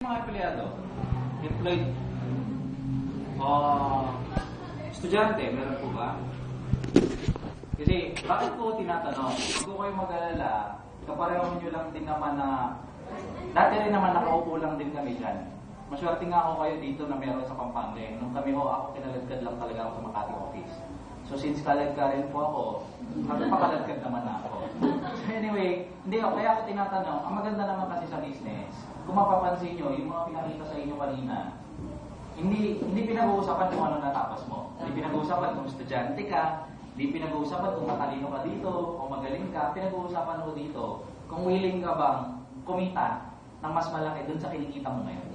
Mga empleyado, employed, estudyante, meron po ba? Kasi, bakit ko tinatanong? Huwag ko kayo mag-alala, kapareho nyo lang din naman na, dati rin naman nakaupo lang din kami dyan. Maswerte nga ako kayo dito na meron sa Pampanga. Nung kami ako kinaladkad lang talaga ako sa Makati office. So since kaladkad rin po ako, magpakaladkad naman ako. So anyway, hindi ako, kaya ako tinatanong, ang maganda naman kasi sa business, kung mapapansin nyo, yung mga pinakita sa inyo kanina, hindi pinag-uusapan kung ano natapos mo. Hindi pinag-uusapan kung estudyante ka, hindi pinag-uusapan kung matalino ka dito, o magaling ka, pinag-uusapan mo dito, kung willing ka bang kumita ng mas malaki dun sa kinikita mo ngayon.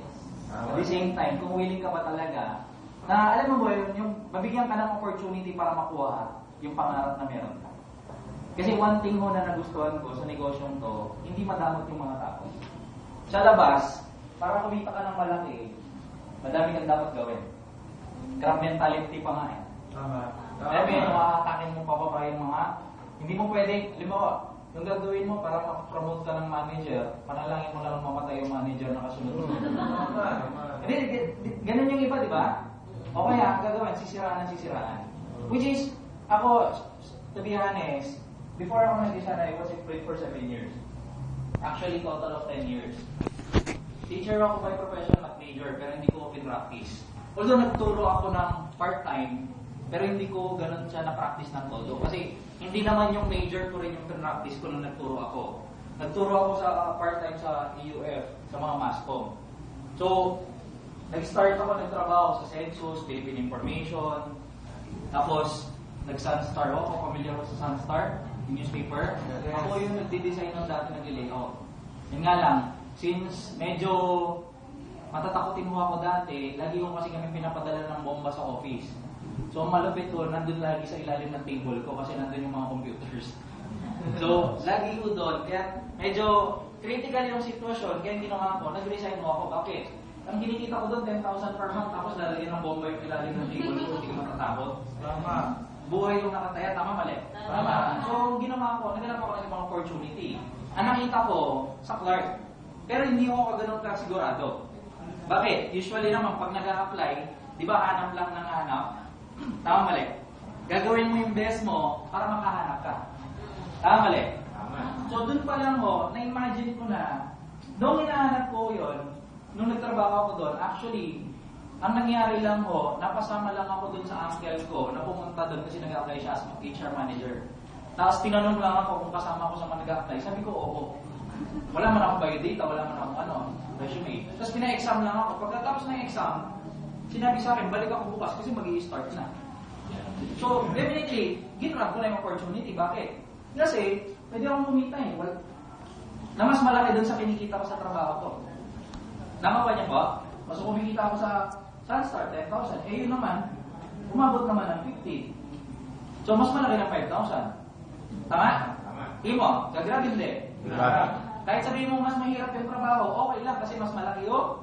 At the same time, kung willing ka ba talaga, na alam mo ba yung mabigyan ka ng opportunity para makuha yung pangarap na meron ka. Kasi one thing mo na nagustuhan ko sa negosyong to, hindi madamot yung mga tao. Sa labas, para kumita ka ng malaki, madami kang dapat gawin. Crab mentality pa nga eh. Tama. Alam mo yun, makakatakin mo pa yung mga, hindi mo pwedeng, halimbawa, yung gagawin mo para ma-promote ka ng manager, panalangin mo lang mamatay yung manager na kasunod mo. Hindi, ganun yung iba, di ba? O kaya, ang gagawin, sisiraan. Which is, ako, to be honest, before ako nag-isa I was employed for 7 years. Actually, total of 10 years. Teacher ako by profession at major, pero hindi ko pin-practice. Although nagturo ako ng part-time, pero hindi ko ganun siya na-practice ng todo. Kasi hindi naman yung major ko rin yung pin-practice ko nung nagturo ako. Nagturo ako sa part-time sa EUF, sa mga MASCOM. So, nag-start ako nagtrabaho sa Census, Philippine Information, tapos nag-Sunstar ako, familiar ako sa Sunstar, yung newspaper. Ako yung nagdi-design ng dati nag-layout. Yun nga lang, since medyo matatakotin mo ako dati, lagi ko kasi kami pinapadala ng bomba sa office. So malupit ko, nandun lagi sa ilalim ng table ko kasi nandun yung mga computers. So, lagi ko doon, kaya medyo critical yung sitwasyon, kaya ginawa ko, nag-resign mo ako. Bakit? Ang kinikita ko doon, 10,000 per month, tapos lalagyan ng bomba yung ilalim ng table ko, hindi ko matatakot. Tama. Buhay yung nakataya, tama mali? Tama. So, ginawa ko, naghanap ako ng ibang opportunity. Ang nakita ko sa Clark, pero hindi ako ganun kasigurado. Bakit? Usually naman, pag nag-a-apply, di ba hanap lang ng hanap? Tama mali? Gagawin mo yung best mo para makahanap ka. Tama mali? Tama. So, dun pa lang ho, na-imagine ko na, nung hinahanap ko yun, nung nagtrabaho ako doon, actually, ang nangyari lang ho, napasama lang ako doon sa uncle ko na pumunta doon kasi nag-apply siya as HR manager. Tapos tinanong lang ako kung kasama ako sa mga nag-apply. Sabi ko, oo. Wala man akong biodata, wala man akong resume. Tapos pina-exam lang ako. Pagkatapos ng exam, sinabi sa akin, balik ako bukas kasi mag-i-start na. So, definitely, ginrab ko na yung opportunity. Bakit? Kasi, pwede akong kumita eh. Well, na mas malaki doon sa kinikita ko sa trabaho ko. Nakakuha niya ba? Mas kumikita ako sa Sunstar, 10,000. Eh yun naman, umabot naman ng 50. So, mas malaki ng 5,000. Tama? Tama. Imo, gagrab hindi. Kahit sabihin mo mas mahirap yung trabaho, okay lang kasi mas malaki yung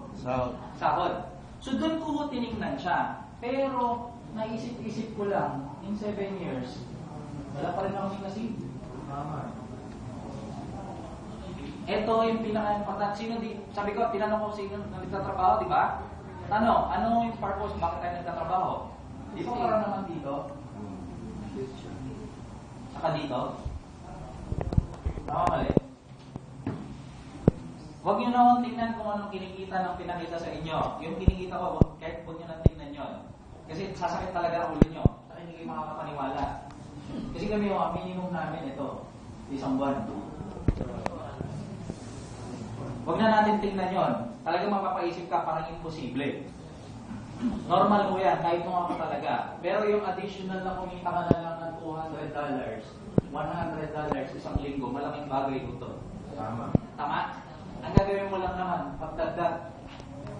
sahod. So, doon ko tinignan siya. Pero, naisip-isip ko lang, in 7 years, wala pa rin akong sinasib. Tama. Ito yung pinaka-important. Sabi ko, tinanong ko sino nagtatrabaho, di ba? Tanong, ano yung purpose, bakit tayo nagtatrabaho? Di ba para naman dito? Saka dito? Tama mali. Huwag nyo naman tingnan kung anong kinikita ng pinakita sa inyo. Yung kinikita ko, kahit huwag nyo na tingnan yun. Kasi sasakit talaga ang ulo nyo. Saka hindi kayo makakapaniwala. Kasi kami yung minimum namin ito, isang buwan. Huwag na natin tingnan yon. Talagang mapapaisip ka, parang imposible. Normal mo yan, kahit mo ka talaga. Pero yung additional na kumita ka na lang ng $200, $100 isang linggo, malaking bagay ito. Tama. Tama? Ang gagawin mo lang naman, pagdagdag.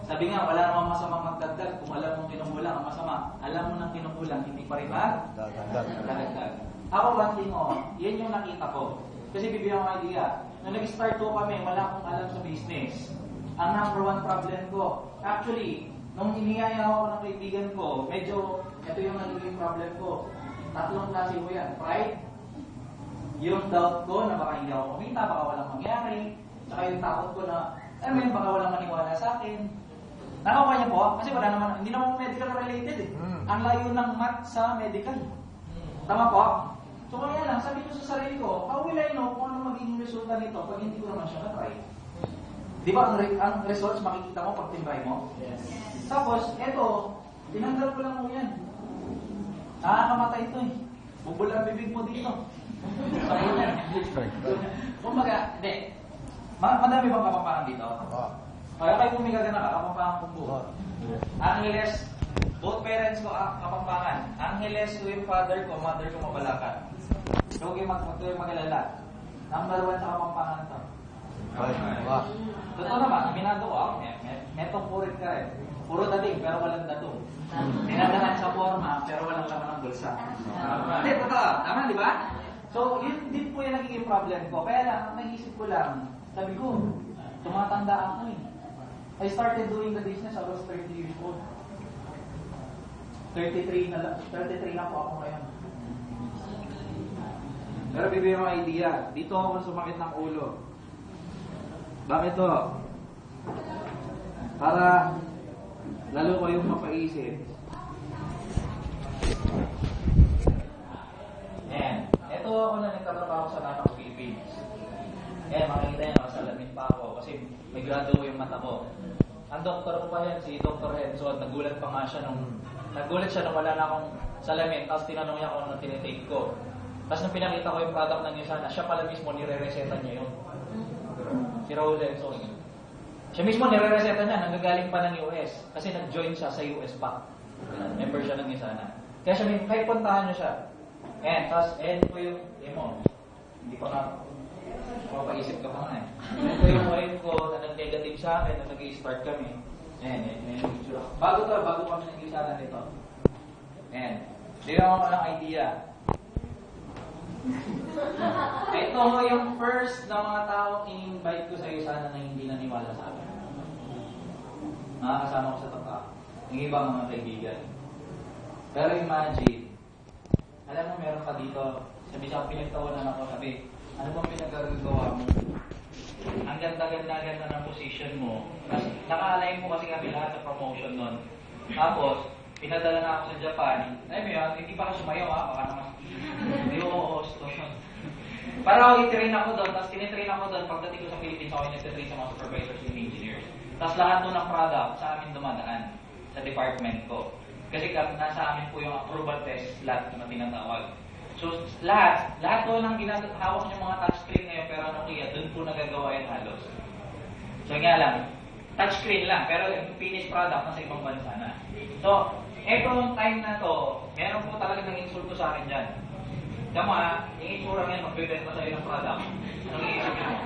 Sabi nga, wala namang masamang magdagdag. Kung alam mong kinukulang ang masama, alam mo nang kinukulang, hindi pa rin ba? Dagdag. Ako, one thing yan yung nakita ko. Kasi bibigyan ko idea. Nung nag-start ko kami, wala akong alam sa business. Ang number one problem ko, actually, nung iniyaya ako ng kaibigan ko, medyo, ito yung nagiging problem ko. Tatlong klase ko yan. Pride, yung doubt ko na baka hindi ako kumita, baka walang mangyari, tsaka yung takot ko na Alam mo yun, baka walang maniwala sa akin. Nakakuha niya po, kasi wala naman, hindi naman medical related eh. Ang layo ng math sa medical. Tama po? So kaya lang, sabi ko sa sarili ko, how will I know kung ano magiging resulta nito pag hindi ko naman siya na-try? Di ba ang results makikita mo pag timbay mo? Yes. Tapos, eto, tinanggal ko lang mo yan. Nakakamatay ito eh. Bubul ang bibig mo dito. Sabi niya. Kumbaga, hindi. Madami bang kapampangan dito? Kaya kayo pumigaga na kapampangan kong buo. Angeles, both parents ko kapampangan. Angeles ko yung father ko, mother ko mabalakan. So, huwag yung mag-alala. Number 1 na kapampangan to. Totoo naman, minado ko ako. Metong purit ka rin. Puro dating, pero walang datong. Dinadahan sa forma, pero walang laman ng bulsa. Hindi, totoo. Tama, di ba? So, yun din po yung nagiging problem ko. Kaya lang, naisip ko lang, sabi ko, tumatanda ako eh. I started doing the business, I was 30 years old. 33 na po ako ngayon. Pero bibigyan mo idea, dito ako sumakit ng ulo. Bakit to? Para lalo ko yung mapaisip. Ayan. Ito ako na nagtatrabaho sa Nanak Philippines. Ayan, makikita niyo, nakasalamin pa ako kasi may grado yung mata ko. Ang doktor ko pa yan, si Dr. Henson, nagulat pa nga siya nung wala na akong salamin, tapos tinanong niya kung ano tinitake ko. Tapos nung pinakita ko yung product ng Usana, siya pala mismo nire-reseta niya yun. Si Raul Henson. Siya mismo nire-reseta niya, nanggagaling pa ng US. Kasi nag-join siya sa US pa. Member siya ng Usana. Kaya siya, kahit puntahan niyo siya. Ayan, tapos, po yung demo. Hindi pa nga, mapaisip ka pa nga eh. Ito yung wife ko na nag-negative sa akin, na nag-i-start kami. Ayan. Bago kami nag-Usana nito. Ayan. Bigyan ko ng idea. Ito yung first na mga taong in-invite ko sa Usana na hindi naniwala sa akin. Nakakasama ko sa taka. Yung ibang mga kaibigan. Pero imagine, alam mo meron ka dito, sabi siya, pinagtawanan ako, sabi, ano bang pinagagawa mo? Ang ganda-ganda ng position mo. Kasi naka-align mo kasi kami lahat sa promotion nun. Tapos, pinadala na ako sa Japan. Alam mo yun, hindi pa ako sumayaw ha, baka naman. Hindi ko host. Para ako i-train ako doon, tapos tinitrain ako doon, pagdating ko sa Philippines, ako nag-train sa mga supervisors and engineers. Tapos lahat doon ng product sa amin dumadaan sa department ko. Kasi nasa amin po yung approval test slot na tinatawag. So lahat doon ang hawak niyo mga touchscreen ngayon, pero ano kaya, doon po nagagawa yan halos. So nga lang, touchscreen lang, pero yung finished product nasa ibang bansa na. So, etong time na to, meron po talaga nang insulto sa akin dyan. Tama, yung itsura ngayon, magbibenta sa'yo ng product. Anong iisipin mo?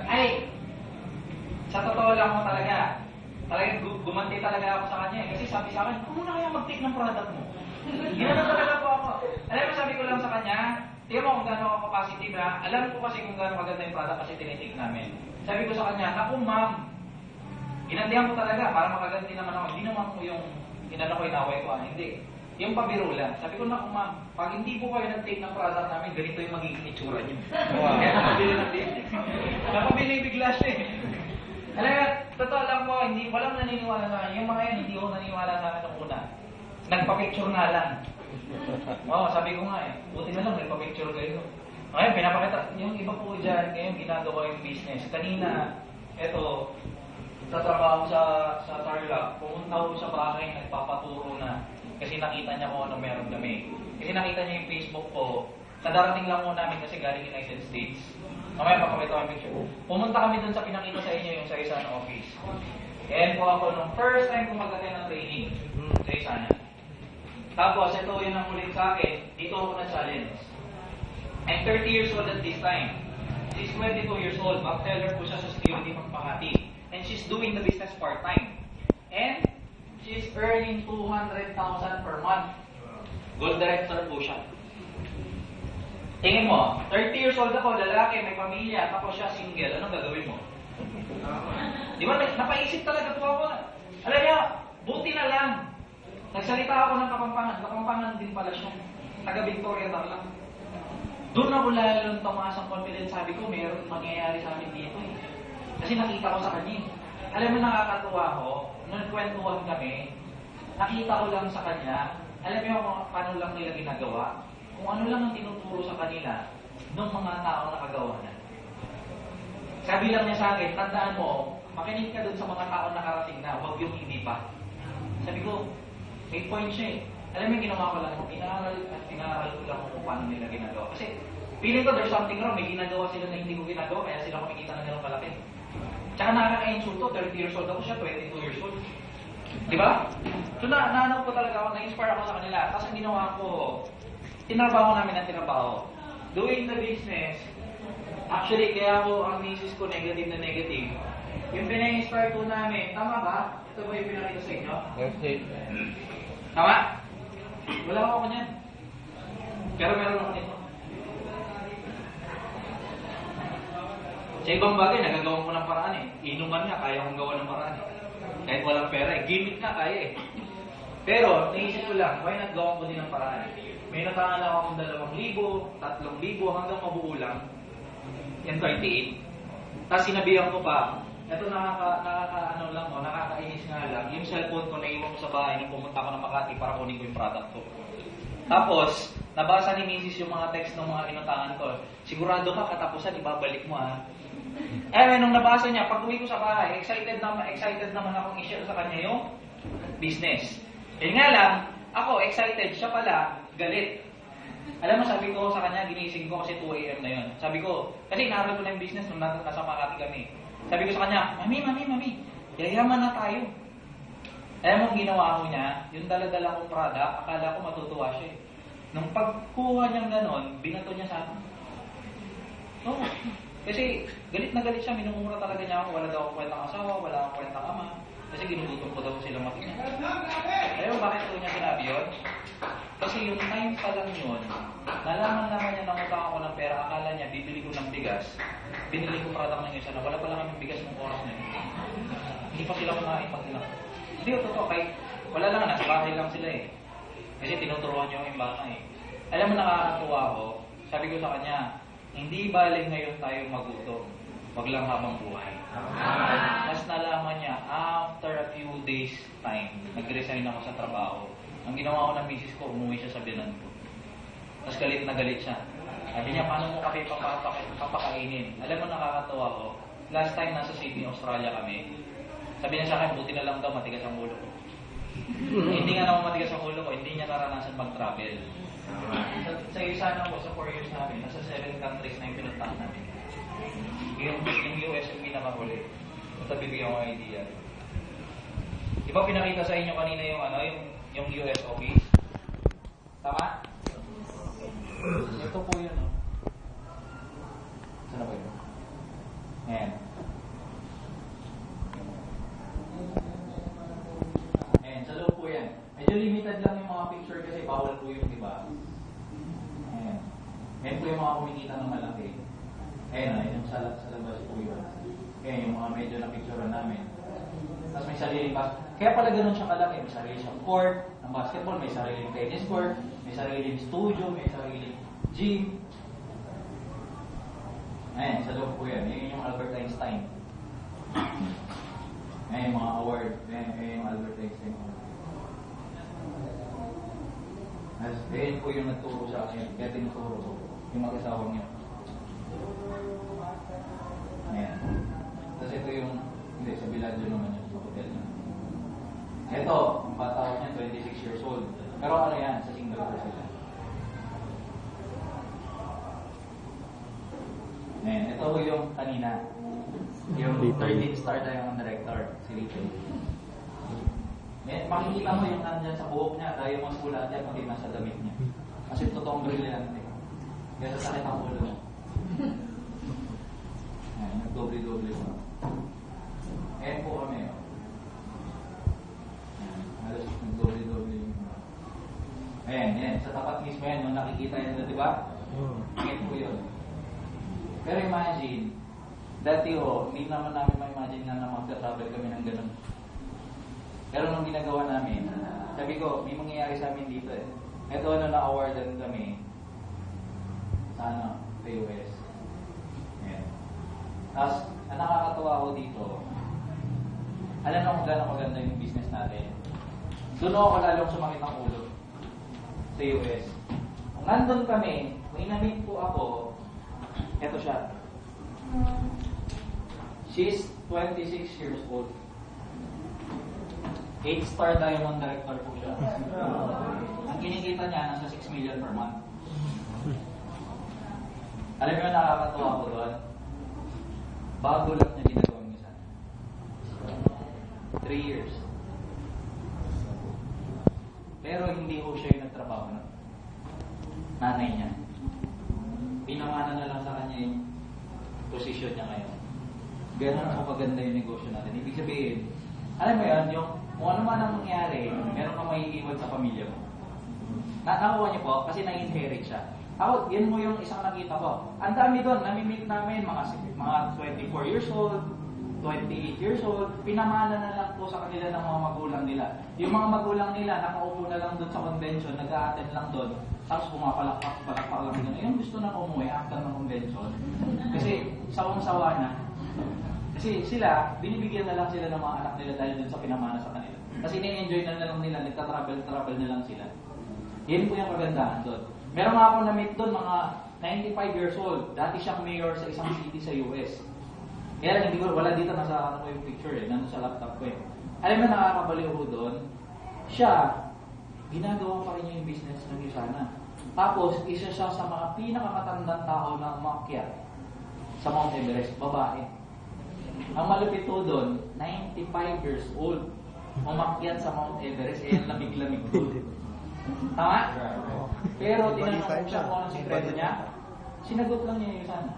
Ay, sa totoo lang mo talaga, gumanti talaga ako sa kanya. Kasi sabi sa akin, kung na kaya mag-take ng product mo? Ginanon talaga po ako. Alam mo, sabi ko lang sa kanya, tingnan mo kung gano'n ako positive ha. Alam ko kasi kung gano'n maganda yung product kasi tinitake namin. Sabi ko sa kanya, naku ma'am, ginandihan ko talaga para makaganti naman ako. Hindi naman ko yung inano ko, inaway ko. Hindi. Yung pabiro lang. Sabi ko, naku ma'am, pag hindi po kayo nag-take ng product namin, ganito yung magiging itsura niyo. Kaya nakabili ng din. Nakabili bigla siya eh. Alam mo, totoo lang po, walang naniniwala sa akin. Yung mga yan, hindi ako naniniwala sa akin ng una. Nagpa-picture nga lang. Oo, sabi ko nga eh, buti na lang, nagpa-picture kayo. Ngayon, pinapakita, yung iba po dyan, ngayon ginagawa yung business. Kanina, eto, sa trabaho sa Tarlac, pumunta ko sa bahay, nagpapaturo na. Kasi nakita niya kung ano meron kami. Kasi nakita niya yung Facebook ko, kadarating lang mo namin kasi galing United States. Mamaya papakita ko yung picture. Pumunta kami dun sa pinakita sa inyo yung sa isa na office. And po ako nung first time kung mag-attend ng training sa isa na. Tapos, ito yung namulit sa akin, dito ako na-challenge. I'm 30 years old at this time. She's 22 years old, backteller po siya sa security magpakati. And she's doing the business part-time. And she's earning 200,000 per month. Gold director po siya. Tingin mo, 30 years old ako, lalaki, may pamilya, tapos siya single, anong gagawin mo? Di ba, napaisip talaga po ako. Alam niya, buti na lang. Nagsalita ako ng Kapampangan din pala siya. Taga Victoria lang. Doon ako lalong tumaas ang confidence. Sabi ko, mayroon mangyayari sa amin dito eh. Kasi nakita ko sa kanya. Alam mo, nakakatuwa ko, nung kwentuhan kami, nakita ko lang sa kanya, alam mo kung paano lang nila ginagawa? Kung ano lang ang tinuturo sa kanila ng mga tao na kagawa na. Sabi lang niya sa akin, tandaan mo, makinig ka dun sa mga tao na nakarating na, huwag yung hindi pa. Sabi ko, may point siya eh. Alam mo yung ginawa ko lang, inaral ko lang kung paano nila ginagawa. Kasi, feeling ko there's something wrong, may ginagawa sila na hindi ko ginagawa, kaya sila kumikita na gano'ng kalaki. Tsaka nakaka-insulto, 30 years old ako siya, 22 years old. Di ba? So, naanap ko talaga ako, na-inspire ako sa kanila. Kasi ang ginawa ko, tinrabaho namin ang tinrabaho. Doing the business, actually, kaya ako, ang misis ko, negative na negative. Yung pina-inspire ko namin, tama ba? Ito ba yung pinakita sa inyo? Yes, Tama? Wala ako niyan. Pero meron ako nito. Sa ibang bagay, nagagawa ko ng paraan eh. Inuman nga, kaya kong gawa ng paraan eh. Kahit walang pera eh. Gimmick nga, kaya eh. Pero, naisip ko lang, why not gawa ko din ng paraan? May natangan lang akong 2,000, 3,000, hanggang mabuo lang. Yan 38. Tapos sinabihan ko pa, ito nakakainis nga lang. Yung cellphone ko naiwan ko sa bahay nung pumunta ako ng Makati para kunin ko yung product ko. Tapos, nabasa ni Mrs. yung mga text ng mga inutangan ko. Sigurado ka, katapusan, ibabalik mo ha. Nung nabasa niya, pag uwi ko sa bahay, excited naman akong i-share sa kanya yung business. Yun nga lang, ako excited, siya pala, galit. Alam mo, sabi ko sa kanya, ginising ko kasi 2 AM na yun. Sabi ko, kasi inaral ko na yung business nung nasa Makati kami. Sabi ko sa kanya, Mami, yayaman na tayo. Alam mo, ginawa ko niya, yung dala-dala kong product, akala ko matutuwa siya. Nung pagkuha niyang ganon, binato niya sa akin. Oo. Kasi galit na galit siya, minumura talaga niya ako, wala daw akong kwentang asawa, wala akong kwentang ama. Kasi ginugutom ko daw sila makina. Ayaw, bakit ko niya sinabi yun? Kasi yung time pa lang yun, nalaman naman niya nang utang ako ng pera, akala niya bibili ko ng bigas. Binili ko product ng isa na wala pa lang kaming bigas ng oras na yun. Hindi pa sila kumain pag inak. Hindi, totoo, kahit wala lang, nasa bahay lang sila eh. Kasi tinuturuan niyo yung bata eh. Alam mo, nakakatuwa ako, sabi ko sa kanya, hindi balik ngayon tayo magutom, wag lang habang buhay. Mas nalaman niya, after a few days time, nag-resign ako sa trabaho. Ang ginawa ko ng misis ko, umuwi siya sa binan ko. Tapos galit na galit siya. Sabi niya, paano mo kami papakainin? Alam mo, nakakatawa ko. Last time nasa Sydney, Australia kami. Sabi niya sa akin, buti na lang daw matigas ang ulo ko. Hindi nga naman matigas ang ulo ko, hindi niya naranasan mag-travel. Sa isa na po, sa 4 years namin, nasa 7 countries na yung pinuntahan namin. Yung US yung pinakahuli. Ito bibigyan ko idea. Di ba pinakita sa inyo kanina yung US office? Tama? Ito po yun. Saan na ba yun? Ayan. Ayan, sa loob po yan. Medyo limited lang yung mga picture kasi bawal po yung iba. Ayan. Ayan po yung mga kumikita ng malaki. Ayan, yung sa labas po yun. Ayan, yung mga medyo na picturean namin. Tapos may sariling kaya pala ganun siya kalaki. May sarili siyang court ng basketball, may sariling tennis court, may sariling studio, may sariling gym. Ayan, sa loob po yan. Ayan yung Albert Einstein. Ayan yung mga award. Ayan yung Albert Einstein award. Ayan po yung nagturo sa akin. Kaya tinuturo ko. Yung mag-asawang niya. Ayan. Tapos ito yung, hindi, sa Villaggio naman yun, sa hotel na. Ito, ang bata ko niya, 26 years old. Pero ano yan, sa Singapore sila. Ayan, ito po yung kanina. Yung 13 star Diamond Director, si Richard. Makikita mo yung nandyan sa buhok niya, dahil mas pula dyan, pati nasa damit niya. Kasi totoong brilyante. Kaya sa sakit ang ulo niya. Ayan, nag-doble-doble mo. Ayan po kami. Ayan, halos nag-doble-doble yung ayan, sa tapat mismo yan, yung nakikita yan, di ba? Ayan po yun. Pero imagine, dati hindi naman namin ma-imagine na magta-travel kami ng ganun. Pero nung ginagawa namin, sabi ko, may mangyayari sa amin dito eh. Ito na-awardan kami. sa ano, sa US. Ayan. Tapos, ang nakakatuwa ko dito, alam mo kung gano'ng maganda yung business natin. Doon ako lalong sumakit ang ulo sa US. Kung nandun kami, may na-meet po ako, eto siya. She's 26 years old. 8-star diamond director po siya. Ang kinikita niya, nasa 6 million per month. Alam mo yung nakakatuwa ko doon? Bago lang niya ginagawa niya sana. 3 years. Pero hindi ko siya yung nagtrabaho na. Nanay niya. Pinamana na lang sa kanya yung posisyon niya ngayon. Ganun ang maganda yung negosyo natin. Ibig sabihin, alam mo yan, yung kung ano man ang mangyari, meron kang maiiwan sa pamilya mo. Nakuha niyo po, kasi na-inherit siya. Ako, yan mo yung isang nakita ko. Ang dami doon, nami-meet namin, mga 24 years old, 28 years old, pinamana na lang po sa kanila ng mga magulang nila. Yung mga magulang nila, nakaupo na lang doon sa convention, nag-a-attend lang doon, tapos pumapalakpak lang doon. Yung gusto na umuwi after ng convention. Kasi sawang-sawa na. Kasi sila, binibigyan na lang sila ng mga anak nila dahil doon sa pinamana sa kanila. Kasi ni-enjoy na lang nila, nagta-travel na lang sila. Yan po yung kagandahan doon. Meron nga ako na-meet doon, mga 95 years old. Dati siyang mayor sa isang city sa US. Kaya lang, hindi ko, wala dito, nasa ano ko yung picture nandun sa laptop ko Alam mo, nakakabaliw ko doon, siya, ginagawa pa rin niya yung business ng Yusana. Tapos, isa siya sa mga pinakamatandang tao na umakyat sa Mount Everest, babae. Ang malupit po doon, 95 years old, umakyat sa Mount Everest, lamig-lamig doon. Tama? Pero tinanong ko siya kung anong sikreto niya, sinagot lang niya yung sana.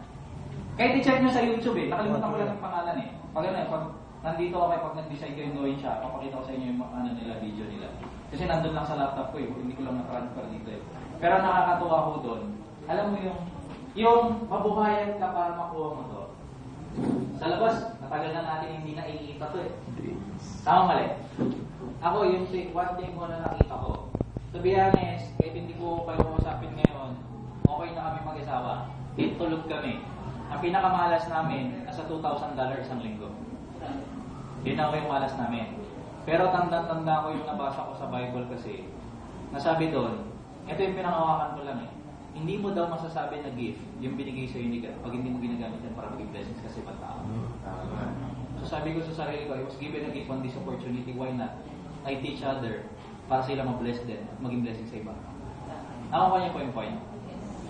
Kahit i-check niyo sa YouTube nakalimutan ko lang yung pangalan Pag nandito ako pag nag-decide ko yung gawin siya, papakita ko sa inyo yung ano nila, video nila. Kasi nandun lang sa laptop ko hindi ko lang na-transfer dito Pero nakakatuwa ko doon, alam mo yung mabuhayan ka para makuha mo to. Sa labas, natagal na natin hindi nakikita to Tama mali? Ako, yung one thing ko na nakita ko, to be honest, kahit hindi ko kayo usapin ngayon, okay na kami mag-isawa. Tulog kami. Ang pinakamalas namin, nasa $2,000 isang linggo. Yun ako yung malas namin. Pero tanda-tanda ko yung nabasa ko sa Bible kasi, nasabi doon, ito yung pinangawakan ko lang Hindi mo daw masasabi na gift, yung binigay sa'yo ni God, pag hindi mo ginagamit yan para maging blessings kasi ibang tao. So sabi ko sa sarili ko, I was given a gift on this opportunity, why not? I teach other para sila ma-bless din at maging blessing sa iba. Ako kanya po yung point.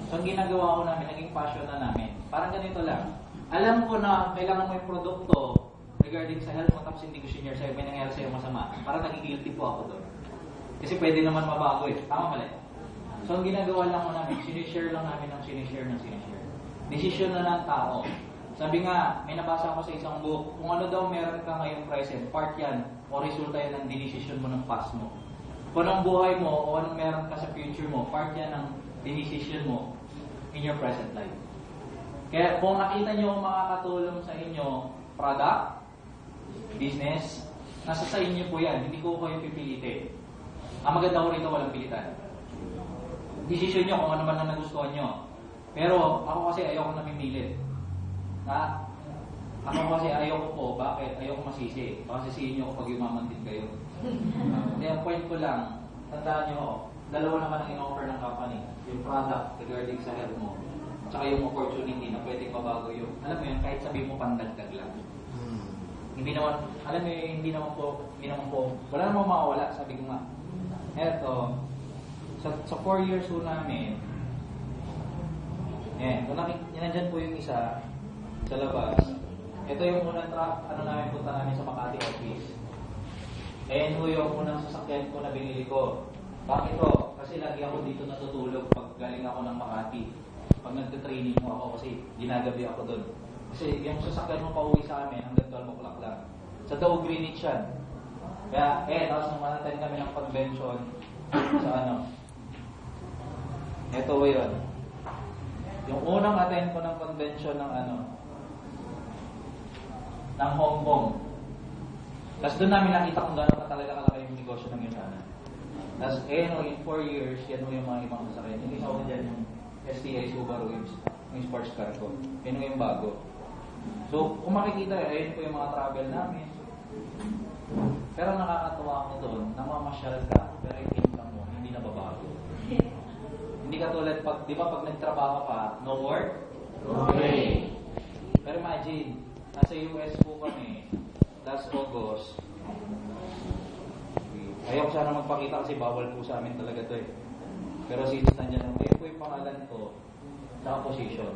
So ang ginagawa ko namin, naging passion na namin. Parang ganito lang. Alam ko na kailangan mo yung produkto regarding sa health mo tapos hindi ko senior sa'yo, may nangyari sa'yo masama. Parang nagigilty po ako doon. Kasi pwede naman mabago Tama mali? So ang ginagawa lang ko namin, sinishare lang namin ng sinishare. Desisyon na ng tao. Sabi nga, may nabasa ako sa isang book, kung ano daw meron ka ngayong present, part yan o resulta yan ng dinesisyon mo ng past mo. Kung anong buhay mo o anong meron ka sa future mo, part yan ng dinesisyon mo in your present life. Kaya kung nakita nyo makakatulong sa inyo, product, business, nasa sa inyo po yan, hindi ko kayo pipilitin. Ang maganda ko rito, walang pilitan. Desisyon nyo kung ano man ang nagustuhan nyo. Pero ako kasi ayoko namimilit. Ako kasi ayoko po, bakit? Ayoko masisi. Baka sisihin nyo kapag yumaman din kayo. Kaya point ko lang, tandaan nyo, dalawa naman ang in-offer ng company. Yung product regarding sa health mo. Tsaka yung opportunity na pwedeng mabago yung, alam mo yun, kahit sabihin mo pandagdag lang. Hindi naman, alam mo yun, hindi naman po, wala namang mawawala, sabi ko nga. Eto, sa 4 years po namin, kung nandyan po yung isa, sa labas, ito yung unang namin, punta namin sa Makati office. Ito yung unang sasakyan ko na binili ko. Bakit ito? Kasi lagi ako dito natutulog pag galing ako ng Makati. Pag nagte-training mo ako kasi ginagabi ako doon. Kasi yung sasakyan mo pauwi sa amin hanggang 12 o'clock lang. Sa Daw Greenwich yan. Kaya, tapos nung manatin kami ng convention sa ito yun. Yung unang attend ko ng convention ng ng Hong Kong. Tapos doon namin nakita kung gano'n ka talaga kalaki yung negosyo ng Yusana. Tapos, in 4 years, yan yung mga ibang sasakyan. Yung isa ko dyan, yung STI Subaru yung sports car ko. Yun yung bago. So, kung makikita, ayun po yung mga travel namin. Pero nakakatuwa ako doon, namamasyal ka, pero yung income mo, hindi nababago. Hindi katulad pag, di ba pag nagtrabaho ka, no work? Okay. Pero imagine, nasa US po kami, last August. Ayaw ko sana magpakita kasi bawal po sa amin talaga to eh. Pero since nandiyan, ayun po yung pangalan ko, sa position.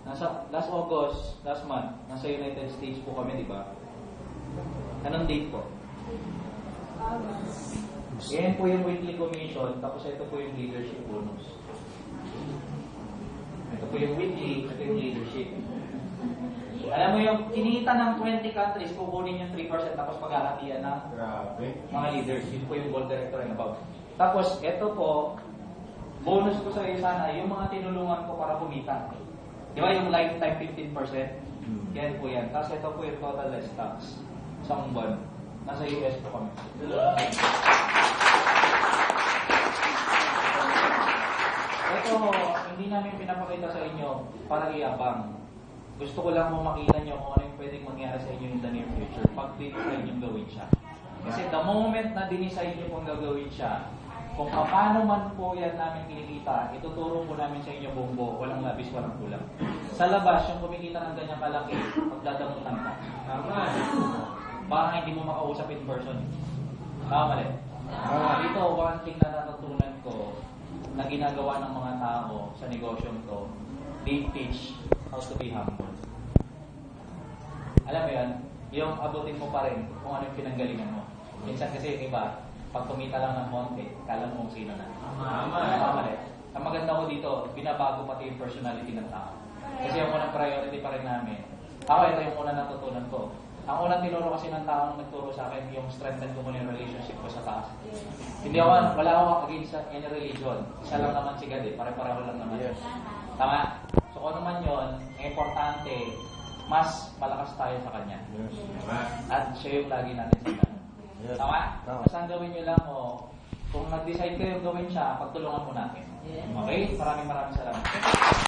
Nasa last August, last month, nasa United States po kami, di ba? Anong date po? Yan po yung weekly commission, tapos ito po yung leadership bonus. Ito po yung weekly, ito yung leadership. Alam mo yung kinita ng 20 countries, kukunin yung 3% tapos paghahatian ng mga leaders. Yun po yung board director and above. Tapos ito po, bonus ko sa iyo sana, yung mga tinulungan ko para kumita. Di ba yung lifetime 15%? Yan po yan. Tapos ito po yung total less tax. Isang buwan. Nasa US po kami. Ito, hindi namin pinapakita sa inyo para iabang. Gusto ko lang mo makita nyo kung ano yung pwedeng mangyari sa inyo in the near future pag dinecide nyo gawin siya. Kasi the moment na dinecide nyo kung gagawin siya, kung paano man po yan namin kinikita, ituturo po namin sa inyo buong buo, walang labis, walang kulang. Sa labas, yung kumikita ng ganyang kalaki, magdadamutan ka. Baka hindi mo makausap in person. Mali. Dito, one thing na natutunan ko na ginagawa ng mga tao sa negosyo ko, they teach how to be humble. Alam mo yan, yung abutin mo pa rin kung ano yung pinanggalingan mo. Minsan kasi yung iba, pag kumita lang ng konti, kala mo kung sino na. Mali. Ang maganda ko dito, binabago pati yung personality ng tao. Kasi yung unang priority pa rin namin. Ako, ito yung unang natutunan ko. Ang unang tinuro kasi ng tao nang nagturo sa akin, yung strengthen ko muna yung relationship ko sa taas. Hindi ako, wala ako against any religion. Isa lang naman si God eh, pare-pareho lang naman. Yes. Tama? So kung naman yun, ang importante, mas malakas tayo sa Kanya. Yes. At siya yung lagi natin sa Kanya. Yes. Tama? Basta ang gawin nyo lang, kung nag-decide kayo gawin siya, pagtulungan mo natin. Okay? Maraming salamat.